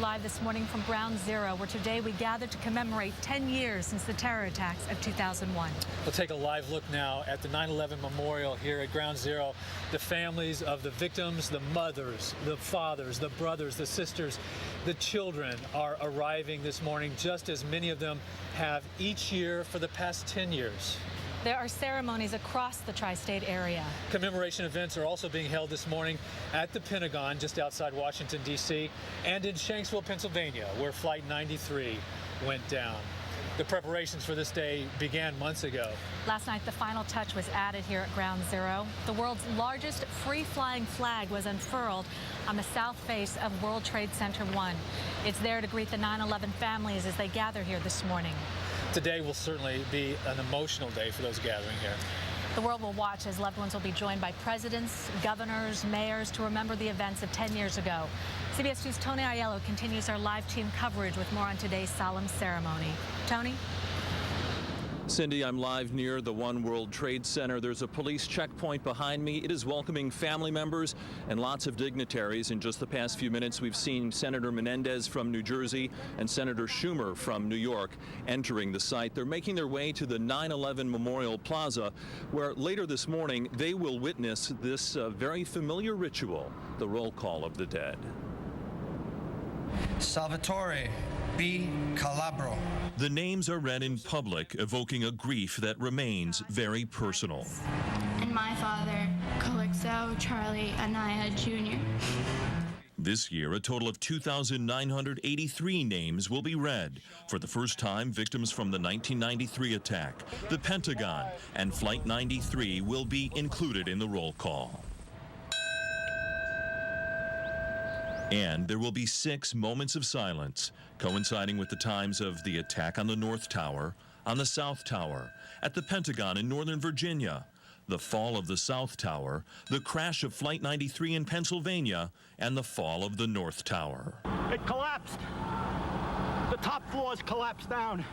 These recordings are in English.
live this morning from Ground Zero, where today we gathered to commemorate 10 years since the terror attacks of 2001. We'll take a live look now at the 9/11 memorial here at Ground Zero. The families of the victims, the mothers, the fathers, the brothers, the sisters, the children are arriving this morning, just as many of them have each year for the past 10 years. There are ceremonies across the tri-state area. Commemoration events are also being held this morning at the Pentagon, just outside Washington, D.C., and in Shanksville, Pennsylvania, where Flight 93 went down. The preparations for this day began months ago. Last night, the final touch was added here at Ground Zero. The world's largest free-flying flag was unfurled on the south face of World Trade Center 1. It's there to greet the 9/11 families as they gather here this morning. Today will certainly be an emotional day for those gathering here. The world will watch as loved ones will be joined by presidents, governors, mayors to remember the events of 10 years ago. CBS News' Tony Aiello continues our live team coverage with more on today's solemn ceremony. Tony? Cindy, I'm live near the One World Trade Center. There's a police checkpoint behind me. It is welcoming family members and lots of dignitaries. In just the past few minutes, we've seen Senator Menendez from New Jersey and Senator Schumer from New York entering the site. They're making their way to the 9/11 Memorial Plaza, where later this morning they will witness this very familiar ritual, the roll call of the dead. Salvatore B. Calabro. The names are read in public, evoking a grief that remains very personal. And my father, Calixto Charlie Anaya Jr. This year, a total of 2,983 names will be read. For the first time, victims from the 1993 attack, the Pentagon, and Flight 93 will be included in the roll call. And there will be 6 moments of silence, coinciding with the times of the attack on the North Tower, on the South Tower, at the Pentagon in Northern Virginia, the fall of the South Tower, the crash of Flight 93 in Pennsylvania, and the fall of the North Tower. It collapsed. The top floors collapsed down.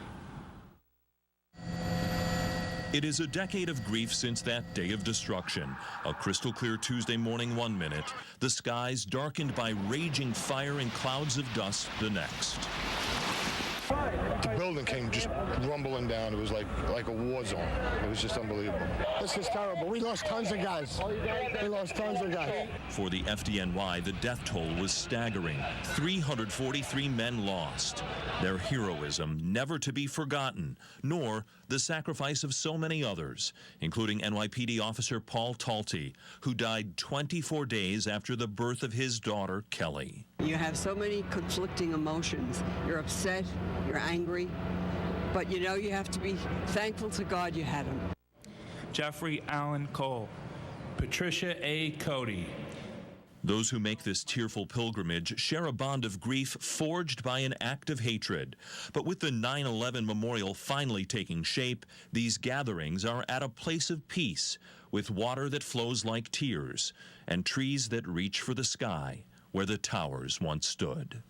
It is a decade of grief since that day of destruction. A crystal clear Tuesday morning 1 minute, the skies darkened by raging fire and clouds of dust the next. The building came just rumbling down. It was like a war zone. It was just unbelievable. This is terrible. We lost tons of guys. We lost tons of guys. For the FDNY, the death toll was staggering. 343 men lost. Their heroism never to be forgotten, nor the sacrifice of so many others, including NYPD officer Paul Talty, who died 24 days after the birth of his daughter, Kelly. You have so many conflicting emotions. You're upset, you're angry, but you know you have to be thankful to God you had him. Jeffrey Allen Cole, Patricia A. Cody. Those who make this tearful pilgrimage share a bond of grief forged by an act of hatred. But with the 9/11 memorial finally taking shape, these gatherings are at a place of peace, with water that flows like tears and trees that reach for the sky, where the towers once stood.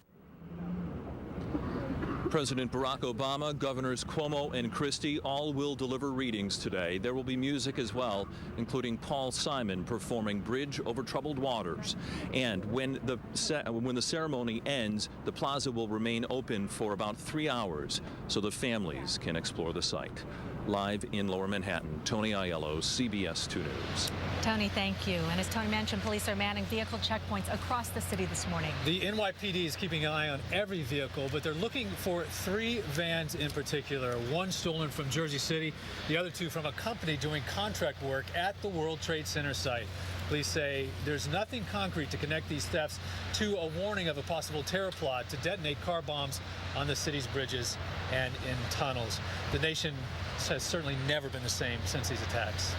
President Barack Obama, Governors Cuomo and Christie all will deliver readings today. There will be music as well, including Paul Simon performing Bridge Over Troubled Waters. And when the ceremony ends, the plaza will remain open for about 3 hours so the families can explore the site. Live in Lower Manhattan, Tony Aiello, CBS 2 News. Tony, thank you. And as Tony mentioned, police are manning vehicle checkpoints across the city this morning. The NYPD is keeping an eye on every vehicle, but they're looking for 3 vans in particular. One stolen from Jersey City, the other 2 from a company doing contract work at the World Trade Center site. Police say there's nothing concrete to connect these thefts to a warning of a possible terror plot to detonate car bombs on the city's bridges and in tunnels. The nation has certainly never been the same since these attacks.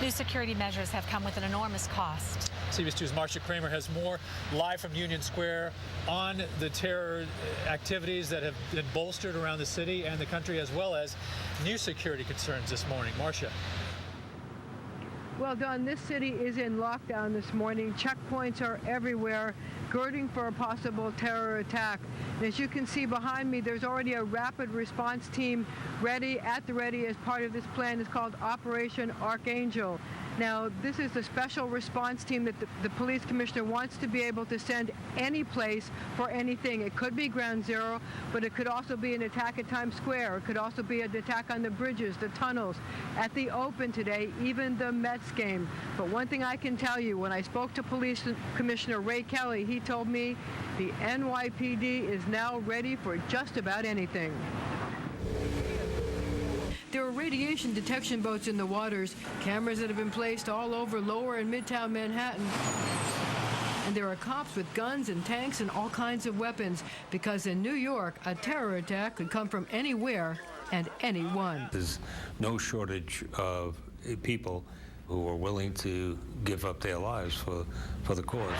New security measures have come with an enormous cost. CBS 2's Marcia Kramer has more live from Union Square on the terror activities that have been bolstered around the city and the country, as well as new security concerns this morning. Marcia. Well, Don, this city is in lockdown this morning. Checkpoints are everywhere, girding for a possible terror attack. And as you can see behind me, there's already a rapid response team ready, at the ready, as part of this plan. It's called Operation Archangel. Now, this is a special response team that the police commissioner wants to be able to send any place for anything. It could be ground zero, but it could also be an attack at Times Square. It could also be an attack on the bridges, the tunnels, at the Open today, even the Mets game. But one thing I can tell you, when I spoke to Police Commissioner Ray Kelly, he told me the NYPD is now ready for just about anything. There are radiation detection boats in the waters, cameras that have been placed all over Lower and Midtown Manhattan. And there are cops with guns and tanks and all kinds of weapons, because in New York, a terror attack could come from anywhere and anyone. There's no shortage of people who are willing to give up their lives for the cause.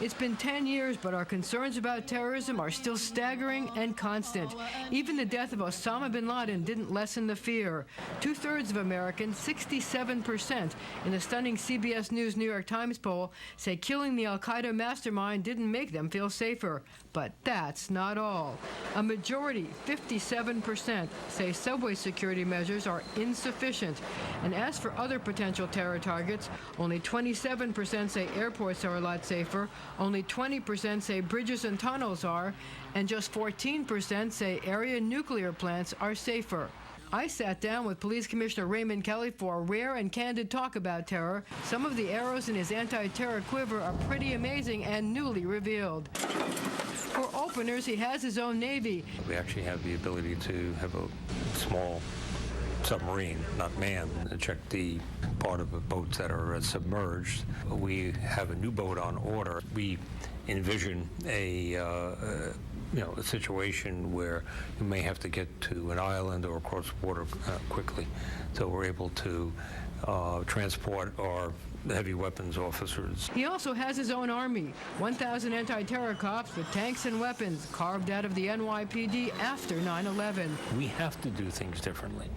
It's been 10 years, but our concerns about terrorism are still staggering and constant. Even the death of Osama bin Laden didn't lessen the fear. 2/3 of Americans, 67%, in the stunning CBS News New York Times poll, say killing the al-Qaeda mastermind didn't make them feel safer. But that's not all. A majority, 57%, say subway security measures are insufficient. And as for other potential terror targets, only 27% say airports are a lot safer, only 20% say bridges and tunnels are, and just 14% say area nuclear plants are safer. I sat down with Police Commissioner Raymond Kelly for a rare and candid talk about terror. Some of the arrows in his anti-terror quiver are pretty amazing and newly revealed. For openers, he has his own Navy. We actually have the ability to have a small submarine, not manned, to check the part of the boats that are submerged. We have a new boat on order. We envision a situation where you may have to get to an island or across the water quickly. So we're able to transport our heavy weapons officers. He also has his own army, 1,000 anti-terror cops with tanks and weapons carved out of the NYPD after 9/11. We have to do things differently.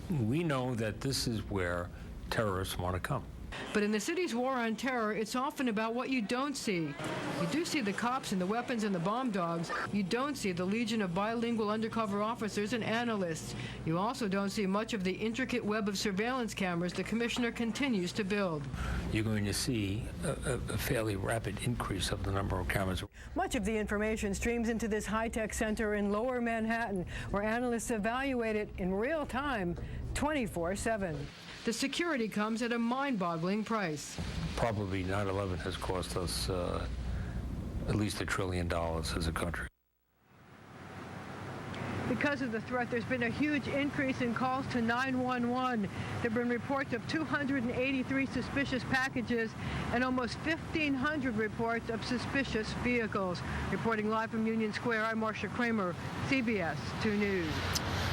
We know that this is where terrorists want to come. But in the city's war on terror, it's often about what you don't see. You do see the cops and the weapons and the bomb dogs. You don't see the legion of bilingual undercover officers and analysts. You also don't see much of the intricate web of surveillance cameras the commissioner continues to build. You're going to see a fairly rapid increase of the number of cameras. Much of the information streams into this high-tech center in Lower Manhattan, where analysts evaluate it in real time, 24/7. The security comes at a mind-boggling price. Probably 9/11 has cost us at least $1 trillion as a country. Because of the threat, there's been a huge increase in calls to 911. There have been reports of 283 suspicious packages and almost 1,500 reports of suspicious vehicles. Reporting live from Union Square, I'm Marcia Kramer, CBS 2 News.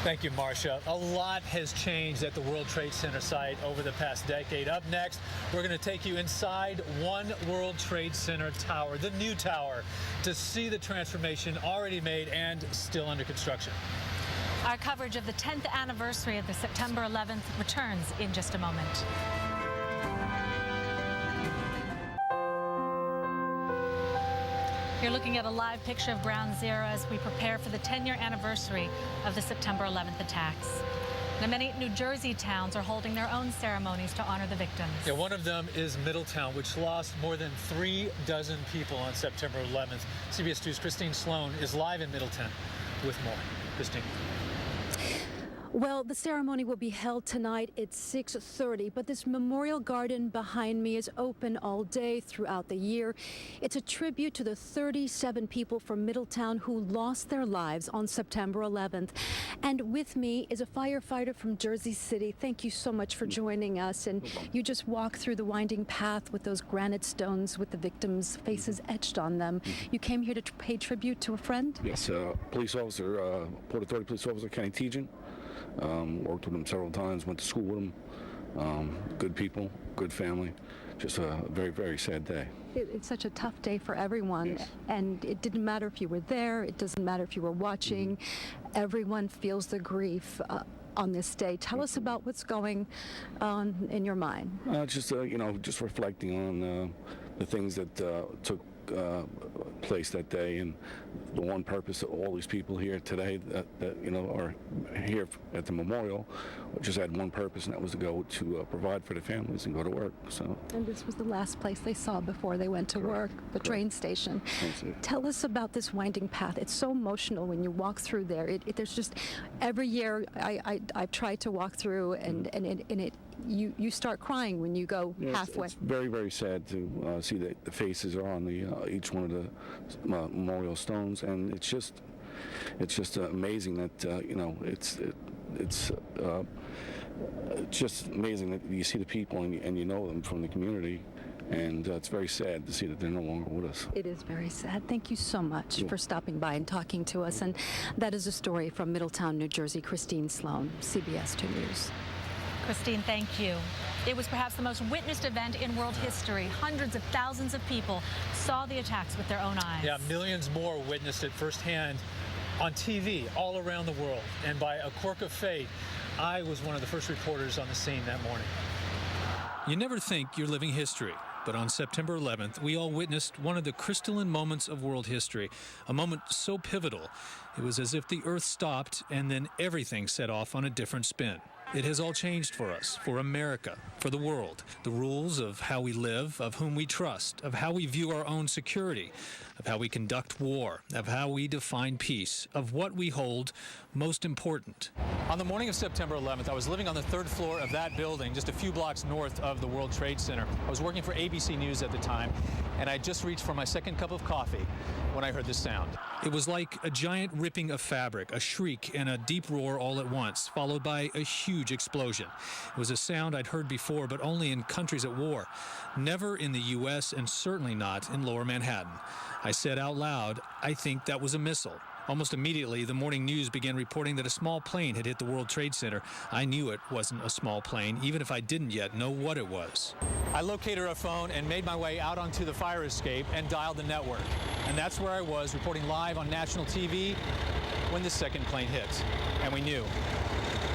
Thank you, Marcia. A lot has changed at the World Trade Center site over the past decade. Up next, we're going to take you inside One World Trade Center tower, the new tower, to see the transformation already made and still under construction. Our coverage of the 10th anniversary of the September 11th returns in just a moment. You're looking at a live picture of Ground Zero as we prepare for the 10-year anniversary of the September 11th attacks. Now, many New Jersey towns are holding their own ceremonies to honor the victims. Yeah, one of them is Middletown, which lost more than 36 people on September 11th. CBS 2's Christine Sloan is live in Middleton with more. Christine. Well, the ceremony will be held tonight at 6:30, but this memorial garden behind me is open all day throughout the year. It's a tribute to the 37 people from Middletown who lost their lives on September 11th. And with me is a firefighter from Jersey City. Thank you so much for joining us. And you just walk through the winding path with those granite stones with the victims' faces etched on them. You came here to pay tribute to a friend? Yes, police officer, Port Authority police officer Kenny Tejan. Worked with him several times, went to school with him. Good people, good family. Just a very, very sad day. It's such a tough day for everyone, yes. And it didn't matter if you were there, it doesn't matter if you were watching. Everyone feels the grief on this day. Tell us about what's going on in your mind. Just reflecting on the things that took place that day, and the one purpose of all these people here today that are here at the memorial just had one purpose, and that was to go to provide for their families and go to work. So. And this was the last place they saw before they went to work, the train station. Tell us about this winding path. It's so emotional when you walk through there. There's just every year I've tried to walk through, and you start crying when you go halfway. It's very, very sad to see that the faces are on each one of the memorial stones, and it's just amazing that it's just amazing that you see the people and you know them from the community. And it's very sad to see that they're no longer with us. It is very sad. Thank you so much for stopping by and talking to us. And that is a story from Middletown, New Jersey. Christine Sloan, CBS 2 News. Christine, thank you. It was perhaps the most witnessed event in world history. Hundreds of thousands of people saw the attacks with their own eyes. Yeah, millions more witnessed it firsthand on TV all around the world. And by a quirk of fate, I was one of the first reporters on the scene that morning. You never think you're living history. But on September 11th, we all witnessed one of the crystalline moments of world history, a moment so pivotal, it was as if the Earth stopped and then everything set off on a different spin. It has all changed for us, for America, for the world. The rules of how we live, of whom we trust, of how we view our own security, of how we conduct war, of how we define peace, of what we hold most important. On the morning of September 11th, I was living on the 3rd floor of that building, just a few blocks north of the World Trade Center. I was working for ABC News at the time, and I just reached for my second cup of coffee when I heard this sound. It was like a giant ripping of fabric, a shriek, and a deep roar all at once, followed by a huge explosion. It was a sound I'd heard before, but only in countries at war. Never in the U.S. and certainly not in Lower Manhattan. I said out loud, I think that was a missile. Almost immediately, the morning news began reporting that a small plane had hit the World Trade Center. I knew it wasn't a small plane, even if I didn't yet know what it was. I located a phone and made my way out onto the fire escape and dialed the network. And that's where I was, reporting live on national TV when the second plane hit. And we knew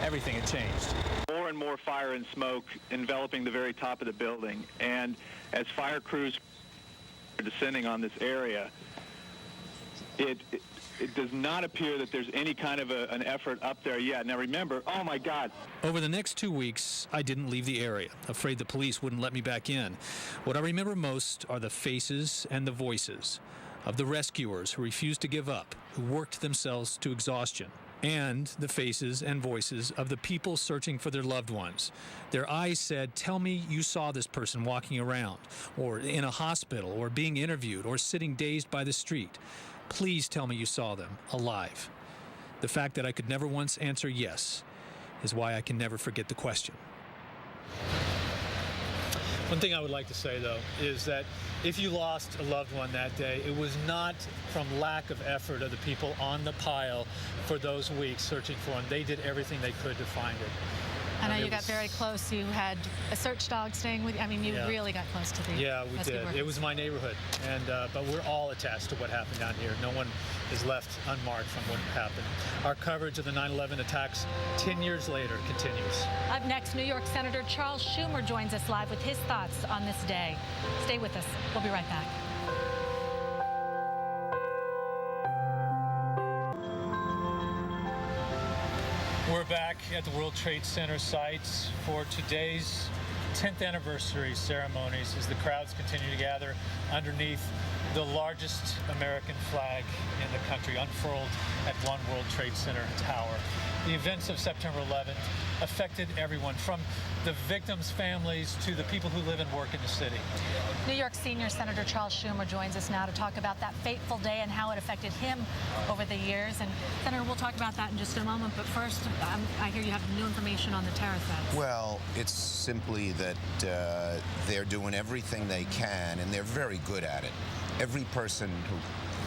everything had changed. More and more fire and smoke enveloping the very top of the building. And as fire crews are descending on this area, it does not appear that there's any kind of an effort up there yet. Now remember, oh my God. Over the next 2 weeks, I didn't leave the area, afraid the police wouldn't let me back in. What I remember most are the faces and the voices of the rescuers who refused to give up, who worked themselves to exhaustion, and the faces and voices of the people searching for their loved ones. Their eyes said, tell me you saw this person walking around, or in a hospital, or being interviewed, or sitting dazed by the street. Please tell me you saw them, alive. The fact that I could never once answer yes is why I can never forget the question. One thing I would like to say, though, is that if you lost a loved one that day, it was not from lack of effort of the people on the pile for those weeks searching for them. They did everything they could to find it. I know you got very close. You had a search dog staying with you. I mean, you really got close to the we did. workers. It was my neighborhood, and but we're all attached to what happened down here. No one is left unmarked from what happened. Our coverage of the 9/11 attacks 10 years later continues. Up next, New York Senator Charles Schumer joins us live with his thoughts on this day. Stay with us. We'll be right back. We're back at the World Trade Center sites for today's 10th anniversary ceremonies as the crowds continue to gather underneath the largest American flag in the country, unfurled at One World Trade Center tower. The events of September 11th affected everyone, from the victims' families to the people who live and work in the city. New York Senior Senator Charles Schumer joins us now to talk about that fateful day and how it affected him over the years. And Senator, we'll talk about that in just a moment. But first, I hear you have new information on the terror threats. Well, it's simply that they're doing everything they can, and they're very good at it. Every person who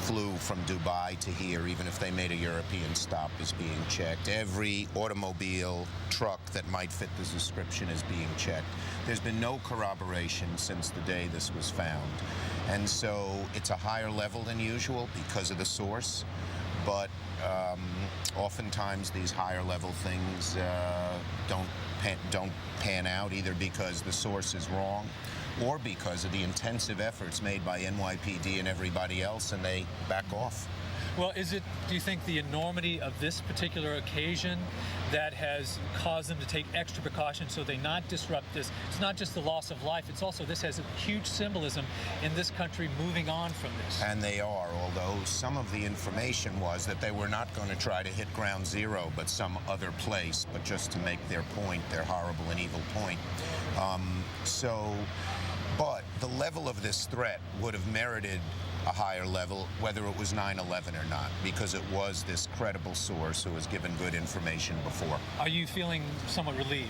flew from Dubai to here, even if they made a European stop, is being checked. Every automobile, truck that might fit the description is being checked. There's been no corroboration since the day this was found. And so it's a higher level than usual because of the source. But oftentimes these higher level things don't pan out, either because the source is wrong or because of the intensive efforts made by NYPD and everybody else, and they back off. Well, do you think the enormity of this particular occasion that has caused them to take extra precautions so they not disrupt this? It's not just the loss of life, it's also this has a huge symbolism in this country moving on from this. And they are, although some of the information was that they were not going to try to hit ground zero, but some other place, but just to make their point, their horrible and evil point. But the level of this threat would have merited a higher level, whether it was 9/11 or not, because it was this credible source who was given good information before. Are you feeling somewhat relieved?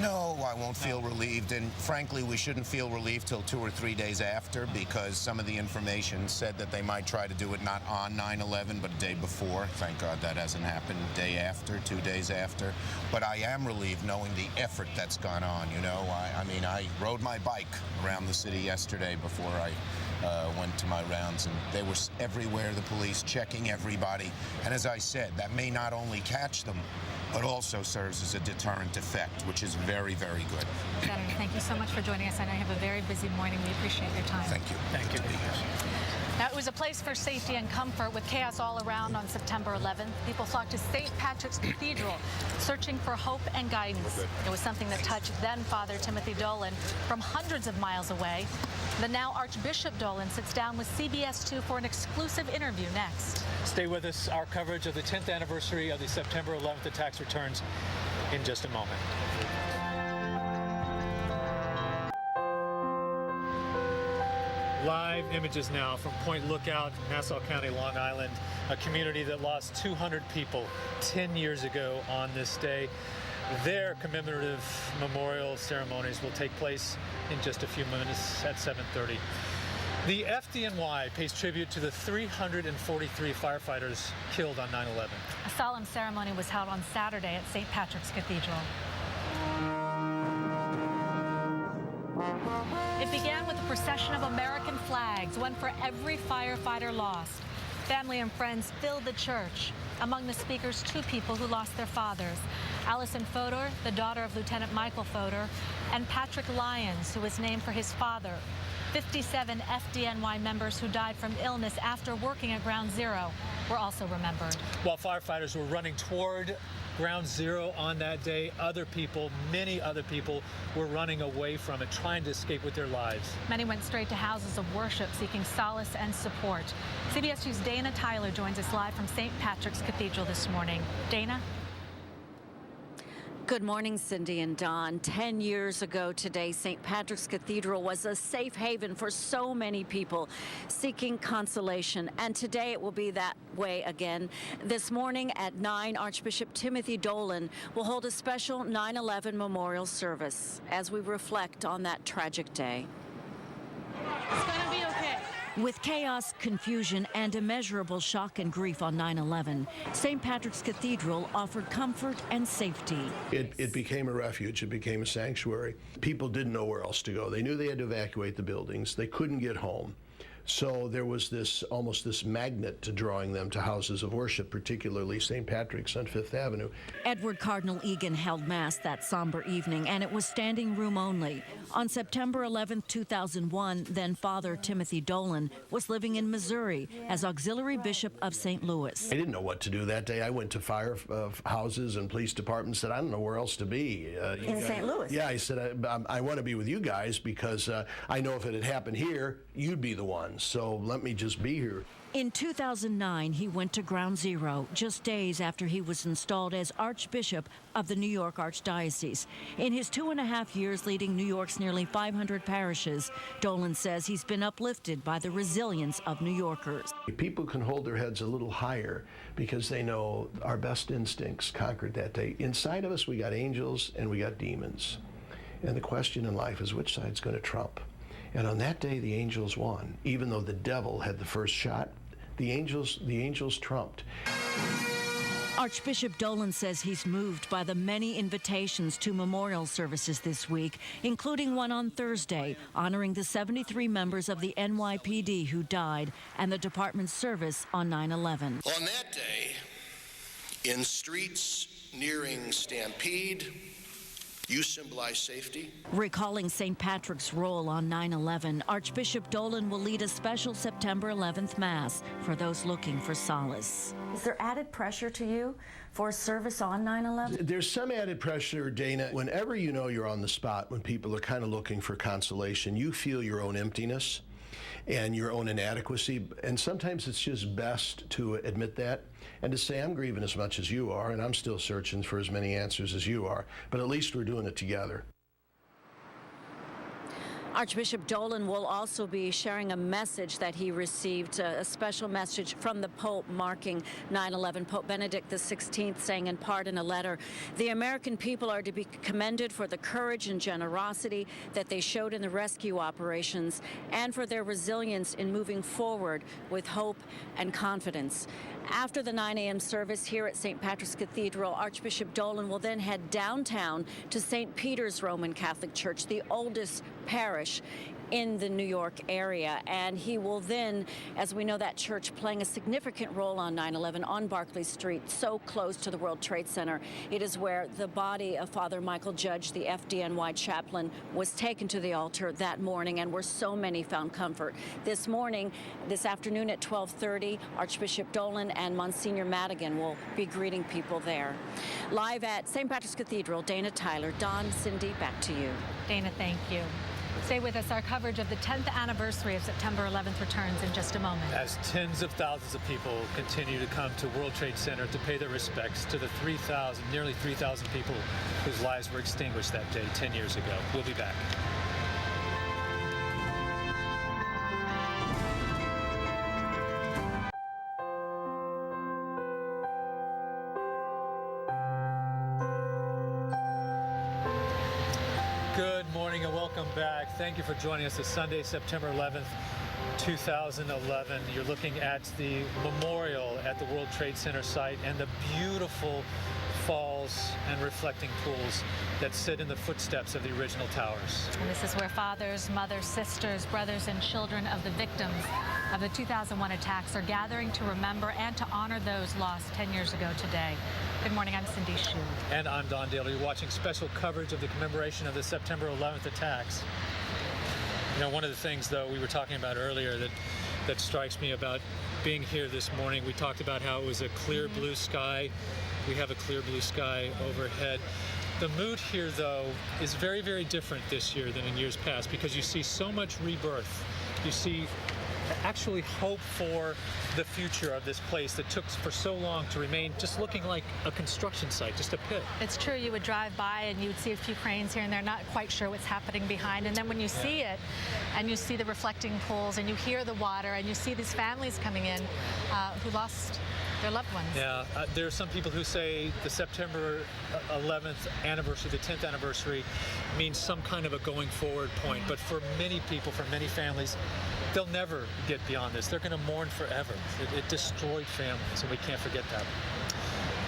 No, I won't feel relieved, and frankly, we shouldn't feel relieved till 2 or 3 days after, because some of the information said that they might try to do it not on 9/11, but a day before. Thank God that hasn't happened. Day after, 2 days after. But I am relieved knowing the effort that's gone on, you know. I mean, I rode my bike around the city yesterday before I went to my rounds, and they were everywhere, the police checking everybody. And as I said, that may not only catch them, but also serves as a deterrent effect, which is very, very good. Senator, thank you so much for joining us. I know you have a very busy morning. We appreciate your time. Thank you. Thank you. Now, it was a place for safety and comfort with chaos all around on September 11th. People flocked to St. Patrick's Cathedral, searching for hope and guidance. It was something that touched then Father Timothy Dolan from hundreds of miles away. The now Archbishop Dolan sits down with CBS 2 for an exclusive interview next. Stay with us. Our coverage of the 10th anniversary of the September 11th attacks returns in just a moment. Live images now from Point Lookout, Nassau County, Long Island, a community that lost 200 people 10 years ago on this day. Their commemorative memorial ceremonies will take place in just a few minutes at 7:30. The FDNY pays tribute to the 343 firefighters killed on 9/11. A solemn ceremony was held on Saturday at St. Patrick's Cathedral. It began with a procession of American flags, one for every firefighter lost. Family and friends filled the church. Among the speakers, 2 people who lost their fathers. Allison Fodor, the daughter of Lieutenant Michael Fodor, and Patrick Lyons, who was named for his father. 57 FDNY members who died from illness after working at Ground Zero were also remembered. While firefighters were running toward Ground Zero on that day, other people, many other people, were running away from it, trying to escape with their lives. Many went straight to houses of worship, seeking solace and support. CBS 2's Dana Tyler joins us live from St. Patrick's Cathedral this morning. Dana? Good morning, Cindy and Don. 10 years ago today, St. Patrick's Cathedral was a safe haven for so many people seeking consolation, and today it will be that way again. This morning at 9, Archbishop Timothy Dolan will hold a special 9/11 memorial service as we reflect on that tragic day. It's gonna be okay. With chaos, confusion, and immeasurable shock and grief on 9/11, St. Patrick's Cathedral offered comfort and safety. It became a refuge. It became a sanctuary. People didn't know where else to go. They knew they had to evacuate the buildings. They couldn't get home. So there was almost this magnet to drawing them to houses of worship, particularly St. Patrick's on 5th Avenue. Edward Cardinal Egan held Mass that somber evening, and it was standing room only. On September 11, 2001, then Father Timothy Dolan was living in Missouri as Auxiliary Bishop of St. Louis. I didn't know what to do that day. I went to fire houses and police departments, said, I don't know where else to be. In St. Louis? Yeah, I said, I want to be with you guys because I know if it had happened here, you'd be the one. So let me just be here. In 2009, he went to Ground Zero just days after he was installed as Archbishop of the New York Archdiocese. In his 2.5 years leading New York's nearly 500 parishes, Dolan says he's been uplifted by the resilience of New Yorkers. People can hold their heads a little higher because they know our best instincts conquered that day. Inside of us, we got angels and we got demons. And the question in life is which side's going to trump? And on that day, the angels won. Even though the devil had the first shot, the angels trumped. Archbishop Dolan says he's moved by the many invitations to memorial services this week, including one on Thursday, honoring the 73 members of the NYPD who died and the department's service on 9/11. On that day, in streets nearing Stampede, You symbolize safety. Recalling St. Patrick's role on 9/11, Archbishop Dolan will lead a special September 11th Mass for those looking for solace. Is there added pressure to you for service on 9/11? There's some added pressure, Dana. Whenever you know you're on the spot, when people are kind of looking for consolation, you feel your own emptiness and your own inadequacy. And sometimes it's just best to admit that and to say, I'm grieving as much as you are, and I'm still searching for as many answers as you are. But at least we're doing it together. Archbishop Dolan will also be sharing a message that he received, a special message from the Pope marking 9/11. Pope Benedict XVI saying in part in a letter, the American people are to be commended for the courage and generosity that they showed in the rescue operations and for their resilience in moving forward with hope and confidence. After the 9 a.m. service here at St. Patrick's Cathedral, Archbishop Dolan will then head downtown to St. Peter's Roman Catholic Church, the oldest parish in the New York area. And he will then, as we know, that church playing a significant role on 9/11 on Barclay Street, so close to the World Trade Center. It is where the body of Father Michael Judge, the FDNY chaplain, was taken to the altar that morning, and where so many found comfort. This afternoon at 12:30, Archbishop Dolan and Monsignor Madigan will be greeting people there. Live at St. Patrick's Cathedral, Dana Tyler. Don, Cindy, back to you. Dana, thank you. Stay with us. Our coverage of the 10th anniversary of September 11th returns in just a moment. As tens of thousands of people continue to come to World Trade Center to pay their respects to the nearly 3,000 people whose lives were extinguished that day 10 years ago. We'll be back. Good morning and welcome back. Thank you for joining us this Sunday, September 11th, 2011. You're looking at the memorial at the World Trade Center site and the beautiful falls and reflecting pools that sit in the footsteps of the original towers. And this is where fathers, mothers, sisters, brothers, and children of the victims of the 2001 attacks are gathering to remember and to honor those lost 10 years ago today. Good morning, I'm Cindy Shu. And I'm Don Dale. You're watching special coverage of the commemoration of the September 11th attacks. You know, one of the things, though, we were talking about earlier that strikes me about being here this morning, we talked about how it was a clear blue sky. We have a clear blue sky overhead. The mood here, though, is very, very different this year than in years past because you see so much rebirth. You see actually hope for the future of this place that took for so long to remain just looking like a construction site, just a pit. It's true, you would drive by and you would see a few cranes here and they're not quite sure what's happening behind. And then when you see it and you see the reflecting pools and you hear the water and you see these families coming in who lost their loved ones. Yeah, there are some people who say the September 11th anniversary, the 10th anniversary, means some kind of a going forward point. But for many people, for many families, they'll never get beyond this. They're going to mourn forever. It destroyed families, and we can't forget that.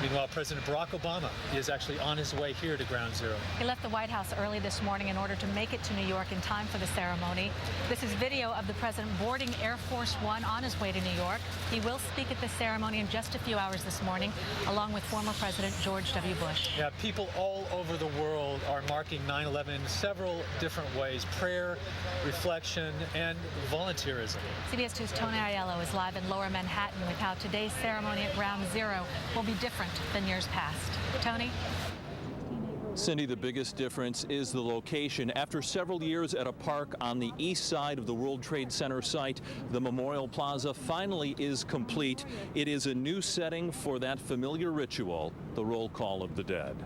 Meanwhile, President Barack Obama is actually on his way here to Ground Zero. He left the White House early this morning in order to make it to New York in time for the ceremony. This is video of the president boarding Air Force One on his way to New York. He will speak at the ceremony in just a few hours this morning, along with former President George W. Bush. Yeah, people all over the world are marking 9/11 in several different ways: prayer, reflection, and volunteerism. CBS 2's Tony Aiello is live in Lower Manhattan with how today's ceremony at Ground Zero will be different than years past. Tony? Cindy, the biggest difference is the location. After several years at a park on the east side of the World Trade Center site, the Memorial Plaza finally is complete. It is a new setting for that familiar ritual, the roll call of the dead.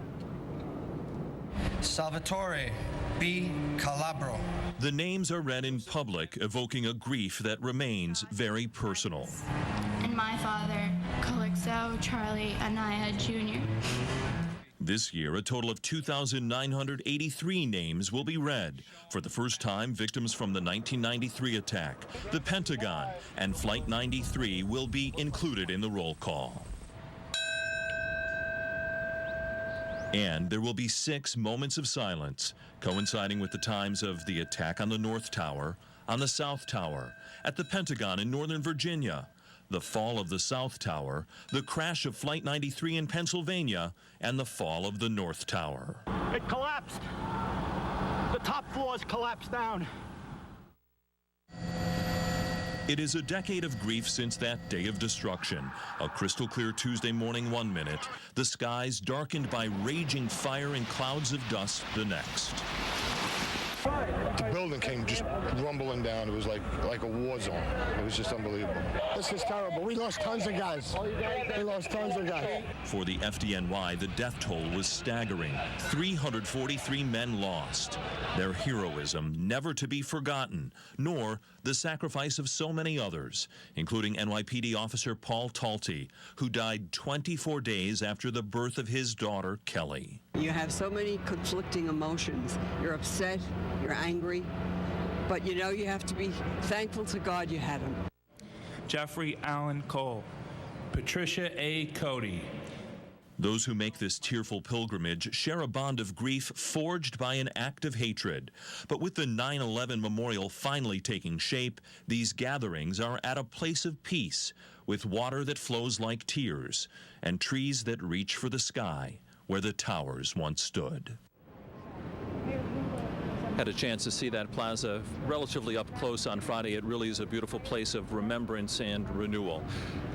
Salvatore B. Calabro. The names are read in public, evoking a grief that remains very personal. And my father, Calixto Charlie Anaya Jr. This year, a total of 2,983 names will be read. For the first time, victims from the 1993 attack, the Pentagon, and Flight 93 will be included in the roll call. And there will be 6 moments of silence, coinciding with the times of the attack on the North Tower, on the South Tower, at the Pentagon in Northern Virginia, the fall of the South Tower, the crash of Flight 93 in Pennsylvania, and the fall of the North Tower. It collapsed. The top floors collapsed down. It is a decade of grief since that day of destruction. A crystal clear Tuesday morning 1 minute, the skies darkened by raging fire and clouds of dust the next. The building came just rumbling down. It was like a war zone. It was just unbelievable. This is terrible. We lost tons of guys. We lost tons of guys. For the FDNY, the death toll was staggering. 343 men lost. Their heroism never to be forgotten, nor the sacrifice of so many others, including NYPD officer Paul Talty, who died 24 days after the birth of his daughter, Kelly. You have so many conflicting emotions. You're upset, you're angry, but you know you have to be thankful to God you had him. Jeffrey Allen Cole, Patricia A. Cody. Those who make this tearful pilgrimage share a bond of grief forged by an act of hatred. But with the 9/11 memorial finally taking shape, these gatherings are at a place of peace, with water that flows like tears and trees that reach for the sky where the towers once stood. Had a chance to see that plaza relatively up close on Friday. It really is a beautiful place of remembrance and renewal.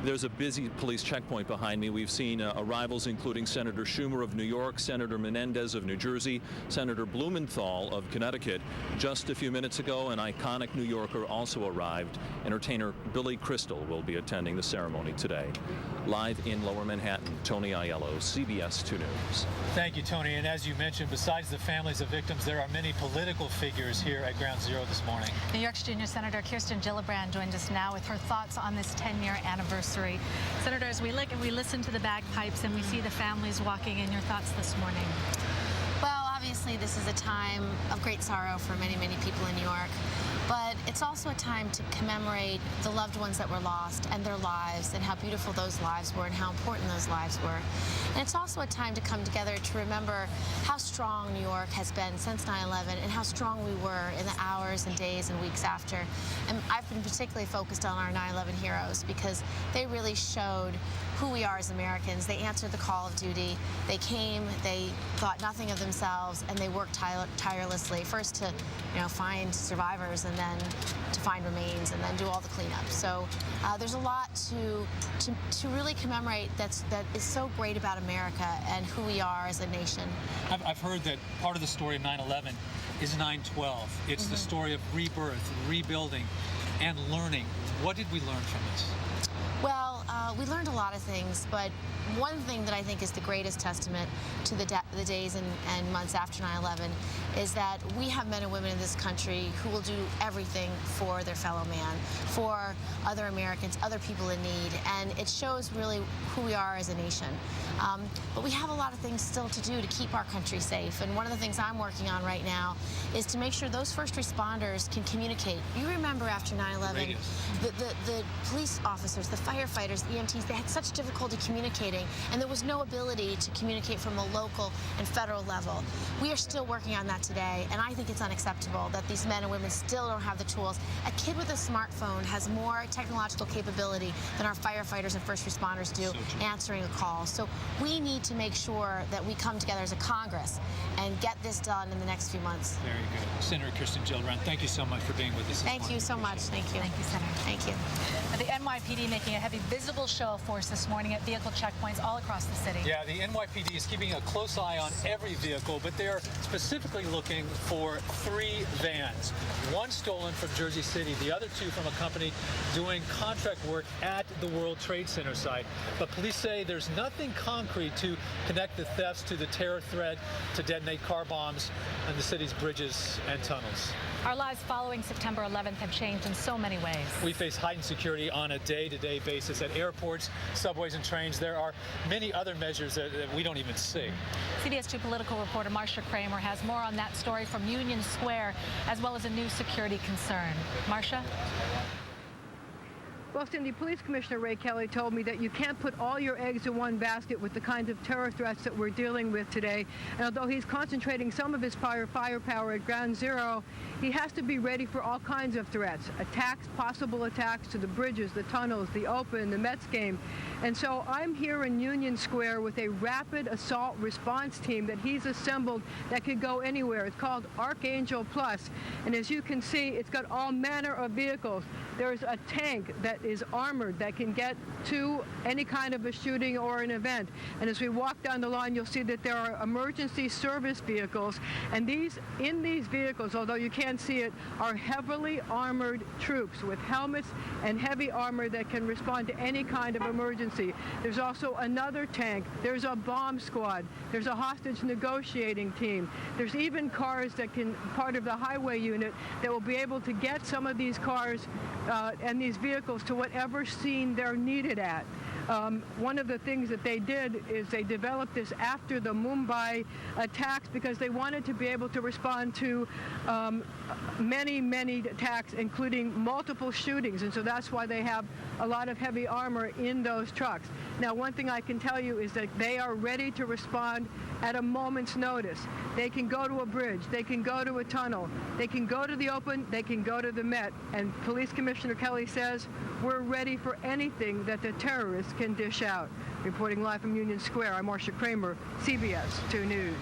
There's a busy police checkpoint behind me. We've seen arrivals including Senator Schumer of New York, Senator Menendez of New Jersey, Senator Blumenthal of Connecticut. Just a few minutes ago, an iconic New Yorker also arrived. Entertainer Billy Crystal will be attending the ceremony today. Live in Lower Manhattan, Tony Aiello, CBS 2 News. Thank you, Tony. And as you mentioned, besides the families of victims, there are many political figures here at Ground Zero this morning. New York's junior Senator Kirsten Gillibrand joined us now with her thoughts on this 10-year anniversary. Senator, as we listen to the bagpipes and we see the families walking in, your thoughts this morning? Well, obviously this is a time of great sorrow for many, many people in New York. But it's also a time to commemorate the loved ones that were lost and their lives and how beautiful those lives were and how important those lives were. And it's also a time to come together to remember how strong New York has been since 9/11 and how strong we were in the hours and days and weeks after. And I've been particularly focused on our 9/11 heroes because they really showed who we are as Americans. They answered the call of duty. They came, they thought nothing of themselves, and they worked tirelessly, first to find survivors and then to find remains and then do all the cleanup. So there's a lot to really commemorate that is so great about America and who we are as a nation. I've heard that part of the story of 9/11 is 9/12. It's the story of rebirth, rebuilding, and learning. What did we learn from this? Well, we learned a lot of things, but one thing that I think is the greatest testament to the days and months after 9/11 is that we have men and women in this country who will do everything for their fellow man, for other Americans, other people in need, and it shows really who we are as a nation. But we have a lot of things still to do to keep our country safe, and one of the things I'm working on right now is to make sure those first responders can communicate. You remember after 9/11, the police officers, the firefighters, the EMTs, they had such difficulty communicating, and there was no ability to communicate from a local and federal level. We are still working on that today, and I think it's unacceptable that these men and women still don't have the tools. A kid with a smartphone has more technological capability than our firefighters and first responders do answering a call. So we need to make sure that we come together as a Congress and get this done in the next few months. Very good. Senator Kirsten Gillibrand, thank you so much for being with us. Thank you so much. Thank you. Thank you, Senator. Thank you. The NYPD making a heavy visible show of force this morning at vehicle checkpoints all across the city. Yeah, the NYPD is keeping a close eye on every vehicle, but they're specifically looking for 3 vans. One stolen from Jersey City, the other 2 from a company doing contract work at the World Trade Center site. But police say there's nothing concrete to connect the thefts to the terror threat, to detonate car bombs on the city's bridges and tunnels. Our lives following September 11th have changed in so many ways. We face heightened security on a day-to-day basis at airports, subways, and trains. There are many other measures that we don't even see. CBS 2 political reporter Marcia Kramer has more on that story from Union Square, as well as a new security concern. Marcia? Well, Cindy, Police Commissioner Ray Kelly told me that you can't put all your eggs in one basket with the kinds of terror threats that we're dealing with today. And although he's concentrating some of his firepower at Ground Zero, he has to be ready for all kinds of threats. Attacks, possible attacks to the bridges, the tunnels, the Open, the Mets game. And so I'm here in Union Square with a rapid assault response team that he's assembled that could go anywhere. It's called Archangel Plus. And as you can see, it's got all manner of vehicles. There's a tank that is armored that can get to any kind of a shooting or an event. And as we walk down the line, you'll see that there are emergency service vehicles. And in these vehicles, although you can't see it, are heavily armored troops with helmets and heavy armor that can respond to any kind of emergency. There's also another tank. There's a bomb squad. There's a hostage negotiating team. There's even cars that can, part of the highway unit, that will be able to get some of these cars and these vehicles to whatever scene they're needed at. One of the things that they did is they developed this after the Mumbai attacks because they wanted to be able to respond to many attacks, including multiple shootings. And so that's why they have a lot of heavy armor in those trucks. Now, one thing I can tell you is that they are ready to respond at a moment's notice. They can go to a bridge. They can go to a tunnel. They can go to the Open. They can go to the Met. And Police Commissioner Kelly says, we're ready for anything that the terrorists can dish out. Reporting live from Union Square, I'm Marcia Kramer, CBS 2 News.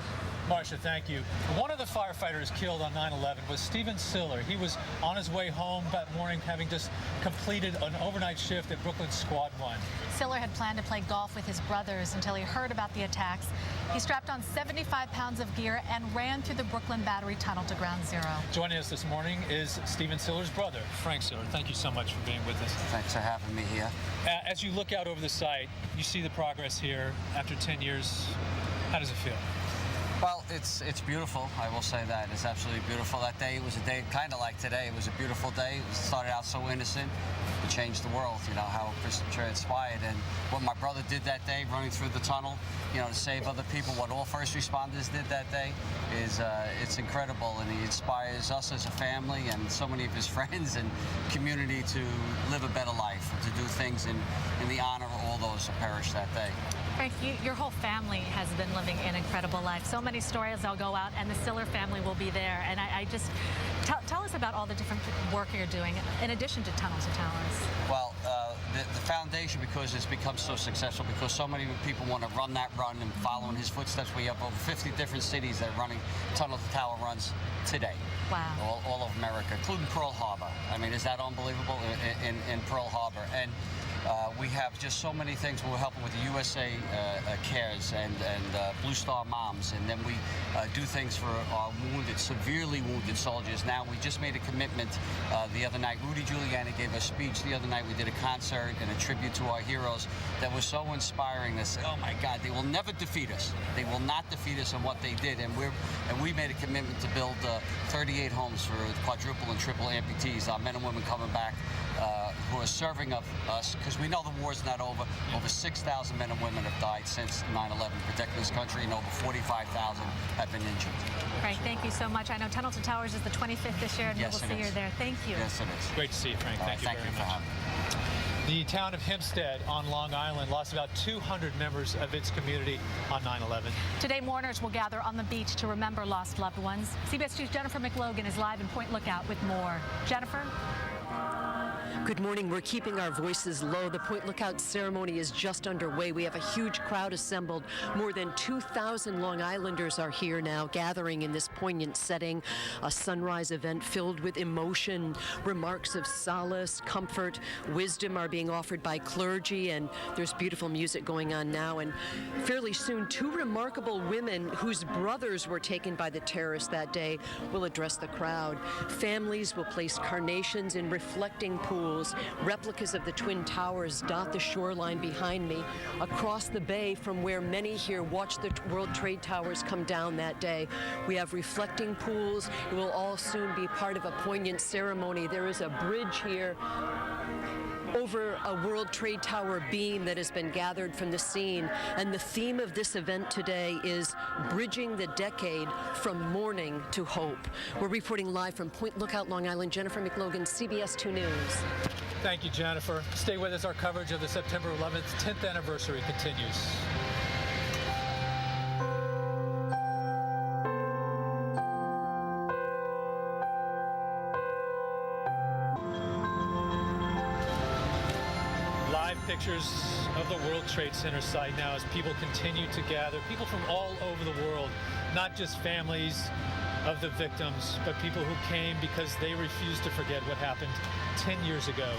Marcia, thank you. One of the firefighters killed on 9/11 was Stephen Siller. He was on his way home that morning, having just completed an overnight shift at Brooklyn Squad 1. Siller had planned to play golf with his brothers until he heard about the attacks. He strapped on 75 pounds of gear and ran through the Brooklyn Battery Tunnel to Ground Zero. Joining us this morning is Stephen Siller's brother, Frank Siller. Thank you so much for being with us. Thanks for having me here. As you look out over the site, you see the progress here after 10 years. How does it feel? Well, it's beautiful. I will say that. It's absolutely beautiful. That day, it was a day kind of like today. It was a beautiful day. It started out so innocent. It changed the world, you know, how it transpired. And what my brother did that day, running through the tunnel, you know, to save other people, what all first responders did that day is it's incredible. And he inspires us as a family and so many of his friends and community to live a better life and to do things in the honor of all those who perished that day. Frank, your whole family has been living an incredible life. So many stories will go out, and the Siller family will be there. And I just tell us about all the different work you're doing in addition to Tunnel to Towers. Well, the foundation, because it's become so successful, because so many people want to run that run and follow in his footsteps. We have over 50 different cities that are running Tunnel to Tower runs today. Wow. All of America, including Pearl Harbor. I mean, is that unbelievable in Pearl Harbor? And we have just so many things. We're helping with the USA Cares and Blue Star Moms, and then we do things for our wounded, severely wounded soldiers. Now, we just made a commitment the other night. Rudy Giuliani gave a speech the other night. We did a concert and a tribute to our heroes that was so inspiring. That said, oh my God, they will never defeat us. They will not defeat us in what they did. And we made a commitment to build 38 homes for quadruple and triple amputees, our men and women coming back who are serving us, because we know the war's not over. Over 6,000 men and women have died since 9/11 protecting this country, and over 45,000 have been injured. Frank, thank you so much. I know Tunnel to Towers is the 25th this year, and yes, we'll see you there. Thank you. Yes, it is. Great to see you, Frank. Thank you very much. The town of Hempstead on Long Island lost about 200 members of its community on 9/11. Today, mourners will gather on the beach to remember lost loved ones. CBS 2's Jennifer McLogan is live in Point Lookout with more. Jennifer? Good morning. We're keeping our voices low. The Point Lookout ceremony is just underway. We have a huge crowd assembled. More than 2,000 Long Islanders are here now, gathering in this poignant setting. A sunrise event filled with emotion. Remarks of solace, comfort, wisdom are being offered by clergy, and there's beautiful music going on now. And fairly soon, two remarkable women whose brothers were taken by the terrorists that day will address the crowd. Families will place carnations in reflecting pools. Replicas of the Twin Towers dot the shoreline behind me. Across the bay from where many here watched the World Trade Towers come down that day, we have reflecting pools. It will all soon be part of a poignant ceremony. There is a bridge here over a World Trade Tower beam that has been gathered from the scene. And the theme of this event today is bridging the decade from mourning to hope. We're reporting live from Point Lookout, Long Island. Jennifer McLogan, CBS 2 News. Thank you, Jennifer. Stay with us. Our coverage of the September 11th 10th anniversary continues. Live pictures of the World Trade Center site now as people continue to gather. People from all over the world, not just families of the victims, but people who came because they refused to forget what happened 10 years ago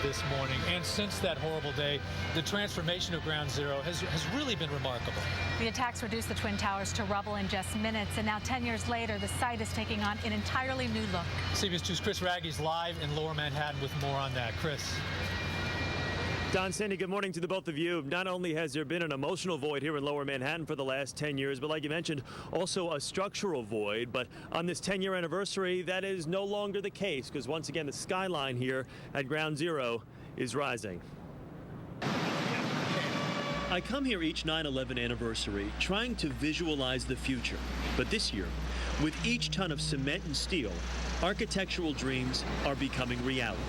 this morning. And since that horrible day, the transformation of Ground Zero has really been remarkable. The attacks reduced the Twin Towers to rubble in just minutes, and now 10 years later, the site is taking on an entirely new look. CBS 2's Chris Raggy's live in Lower Manhattan with more on that. Chris. Don, Sandy, good morning to the both of you. Not only has there been an emotional void here in Lower Manhattan for the last 10 years, but like you mentioned, also a structural void. But on this 10-year anniversary, that is no longer the case, because once again, the skyline here at Ground Zero is rising. I come here each 9/11 anniversary trying to visualize the future. But this year, with each ton of cement and steel, architectural dreams are becoming reality.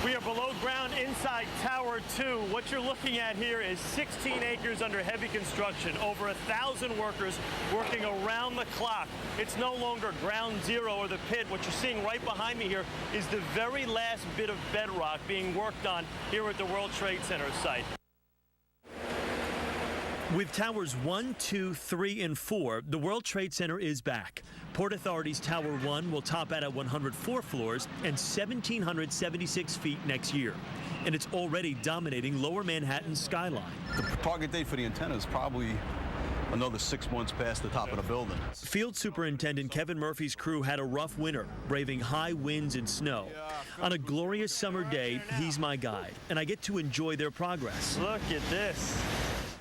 We are below ground inside Tower 2. What you're looking at here is 16 acres under heavy construction, over 1,000 workers working around the clock. It's no longer Ground Zero or the pit. What you're seeing right behind me here is the very last bit of bedrock being worked on here at the World Trade Center site. With Towers 1, 2, 3, and 4, the World Trade Center is back. Port Authority's Tower 1 will top out at 104 floors and 1,776 feet next year. And it's already dominating Lower Manhattan's skyline. The target date for the antenna is probably another 6 months past the top of the building. Field Superintendent Kevin Murphy's crew had a rough winter, braving high winds and snow. On a glorious summer day, he's my guide, and I get to enjoy their progress. Look at this.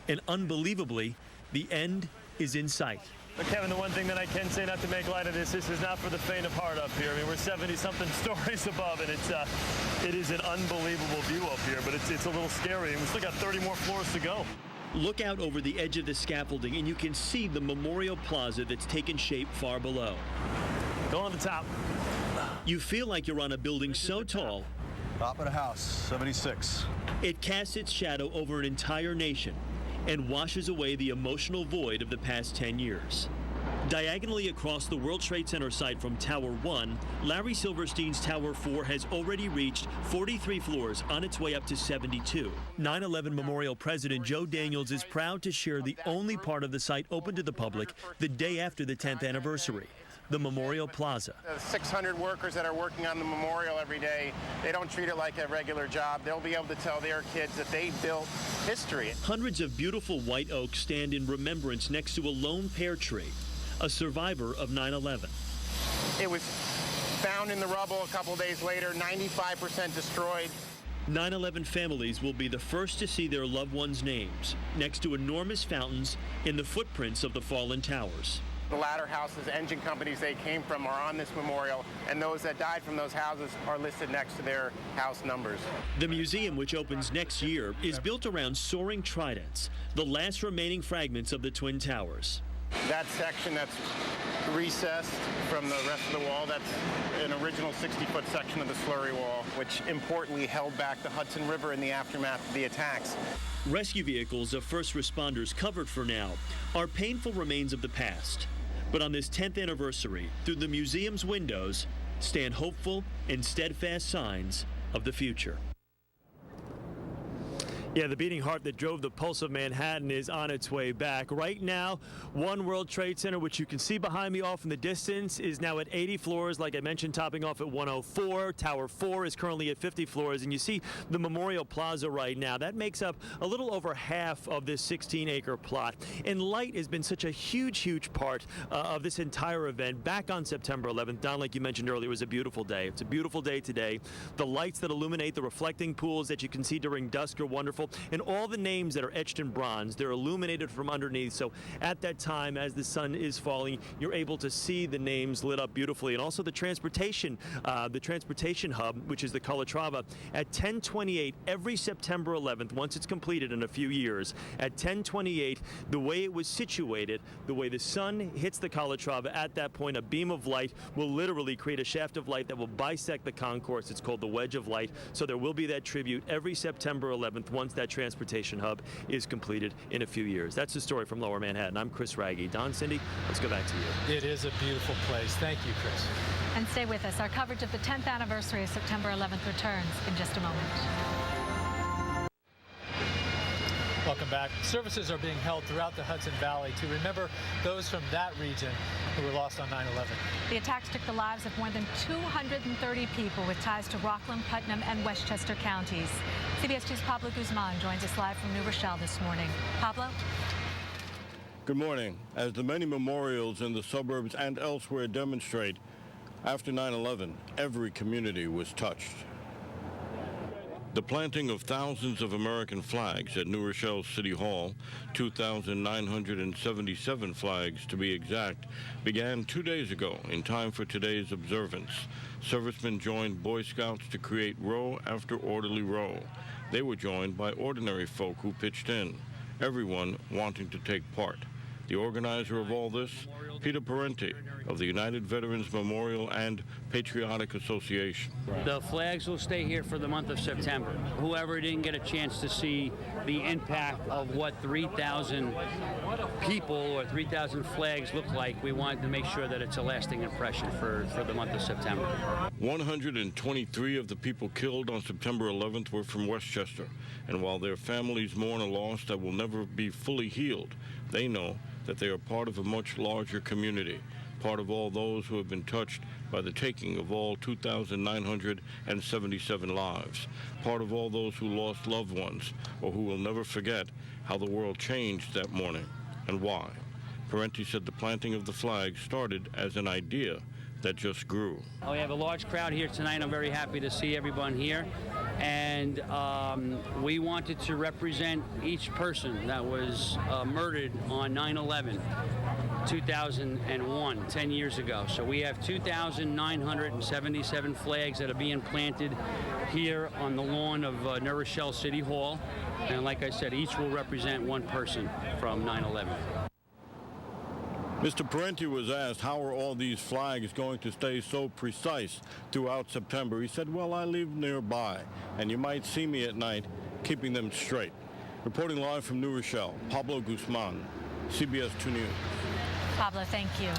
And unbelievably, the end is in sight. But Kevin, the one thing that I can say, not to make light of this is not for the faint of heart up here. I mean, we're 70-something stories above, and it is an unbelievable view up here, but it's a little scary, and we still got 30 more floors to go. Look out over the edge of the scaffolding, and you can see the Memorial Plaza that's taken shape far below. Go on the top. You feel like you're on a building so tall. Top of the house, 76. It casts its shadow over an entire nation and washes away the emotional void of the past 10 years. Diagonally across the World Trade Center site from Tower 1, Larry Silverstein's Tower 4 has already reached 43 floors, on its way up to 72. 9/11 Memorial President Joe Daniels is proud to share the only part of the site open to the public the day after the 10th anniversary. The Memorial Plaza. The 600 workers that are working on the memorial every day, they don't treat it like a regular job. They'll be able to tell their kids that they built history. Hundreds of beautiful white oaks stand in remembrance next to a lone pear tree, a survivor of 9/11. It was found in the rubble a couple days later, 95% destroyed. 9/11 families will be the first to see their loved ones' names next to enormous fountains in the footprints of the fallen towers. The ladder houses, engine companies they came from are on this memorial, and those that died from those houses are listed next to their house numbers. The museum, which opens next year, is built around soaring tridents, the last remaining fragments of the Twin Towers. That section that's recessed from the rest of the wall, that's an original 60-foot section of the slurry wall, which importantly held back the Hudson River in the aftermath of the attacks. Rescue vehicles of first responders covered for now are painful remains of the past. But on this 10th anniversary, through the museum's windows, stand hopeful and steadfast signs of the future. Yeah, the beating heart that drove the pulse of Manhattan is on its way back. Right now, One World Trade Center, which you can see behind me off in the distance, is now at 80 floors, like I mentioned, topping off at 104. Tower 4 is currently at 50 floors, and you see the Memorial Plaza right now. That makes up a little over half of this 16-acre plot. And light has been such a huge, huge part of this entire event. Back on September 11th, Don, like you mentioned earlier, was a beautiful day. It's a beautiful day today. The lights that illuminate the reflecting pools that you can see during dusk are wonderful. beautiful. And all the names that are etched in bronze, they're illuminated from underneath. So at that time, as the sun is falling, you're able to see the names lit up beautifully. And also the transportation hub, which is the Calatrava, at 10:28 every September 11th, once it's completed in a few years, at 10:28, the way it was situated, the way the sun hits the Calatrava, at that point, a beam of light will literally create a shaft of light that will bisect the concourse. It's called the Wedge of Light. So there will be that tribute every September 11th once that transportation hub is completed in a few years. That's the story from Lower Manhattan. I'm Chris Raggi. Don, Cindy, let's go back to you. It is a beautiful place. Thank you, Chris. And stay with us. Our coverage of the 10th anniversary of September 11th returns in just a moment. Welcome back. Services are being held throughout the Hudson Valley to remember those from that region who were lost on 9/11. The attacks took the lives of more than 230 people with ties to Rockland, Putnam, and Westchester counties. CBS 2's Pablo Guzman joins us live from New Rochelle this morning. Pablo? Good morning. As the many memorials in the suburbs and elsewhere demonstrate, after 9/11, every community was touched. The planting of thousands of American flags at New Rochelle City Hall, 2,977 flags to be exact, began 2 days ago in time for today's observance. Servicemen joined Boy Scouts to create row after orderly row. They were joined by ordinary folk who pitched in, everyone wanting to take part. The organizer of all this, Peter Parenti of the United Veterans Memorial and Patriotic Association. The flags will stay here for the month of September. Whoever didn't get a chance to see the impact of what 3,000 people or 3,000 flags look like, we wanted to make sure that it's a lasting impression for the month of September. 123 of the people killed on September 11th were from Westchester, and while their families mourn a loss that will never be fully healed, they know that they are part of a much larger community, part of all those who have been touched by the taking of all 2,977 lives, part of all those who lost loved ones or who will never forget how the world changed that morning and why. Parenti said the planting of the flag started as an idea that just grew. We have a large crowd here tonight. I'm very happy to see everyone here. And we wanted to represent each person that was murdered on 9/11, 2001, 10 years ago. So we have 2,977 flags that are being planted here on the lawn of New Rochelle City Hall. And like I said, each will represent one person from 9/11. Mr. Parenti was asked, how are all these flags going to stay so precise throughout September? He said, well, I live nearby, and you might see me at night keeping them straight. Reporting live from New Rochelle, Pablo Guzman, CBS 2 News. Pablo, thank you.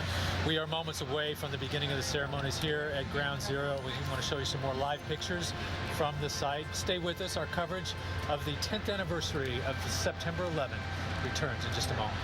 We are moments away from the beginning of the ceremonies here at Ground Zero. We want to show you some more live pictures from the site. Stay with us. Our coverage of the 10th anniversary of September 11 returns in just a moment.